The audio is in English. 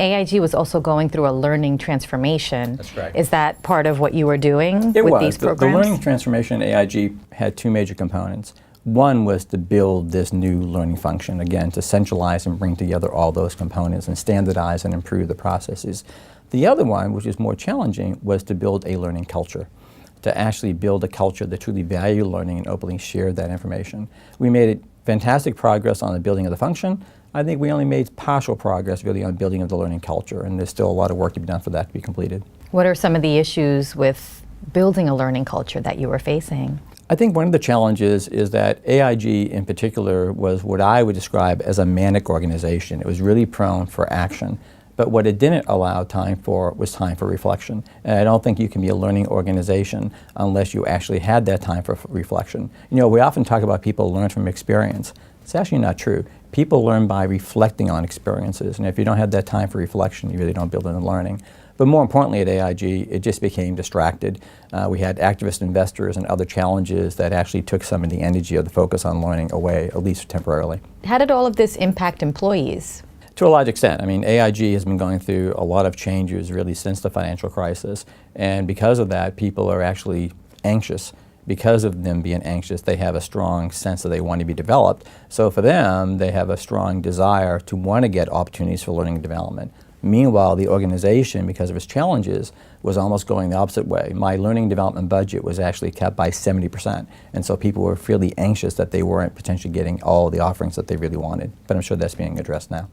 AIG was also going through a learning transformation. That's correct. Is that part of what you were doing with these programs? The learning transformation at AIG had two major components. One was to build this new learning function, again, to centralize and bring together all those components and standardize and improve the processes. The other one, which is more challenging, was to build a learning culture, to actually build a culture that truly valued learning and openly shared that information. We made fantastic progress on the building of the function. I think we only made partial progress really on building of the learning culture, and there's still a lot of work to be done for that to be completed. What are some of the issues with building a learning culture that you were facing? I think one of the challenges is that AIG in particular was what I would describe as a manic organization. It was really prone for action. But what it didn't allow time for was time for reflection. And I don't think you can be a learning organization unless you actually had that time for reflection. You know, we often talk about people learn from experience. It's actually not true. People learn by reflecting on experiences. And if you don't have that time for reflection, you really don't build in learning. But more importantly at AIG, it just became distracted. We had activist investors and other challenges that actually took some of the energy of the focus on learning away, at least temporarily. How did all of this impact employees? To a large extent. I mean, AIG has been going through a lot of changes really since the financial crisis. And because of that, people are actually anxious. Because of them being anxious, they have a strong sense that they want to be developed. So for them, they have a strong desire to want to get opportunities for learning and development. Meanwhile, the organization, because of its challenges, was almost going the opposite way. My learning and development budget was actually cut by 70%. And so people were really anxious that they weren't potentially getting all the offerings that they really wanted. But I'm sure that's being addressed now.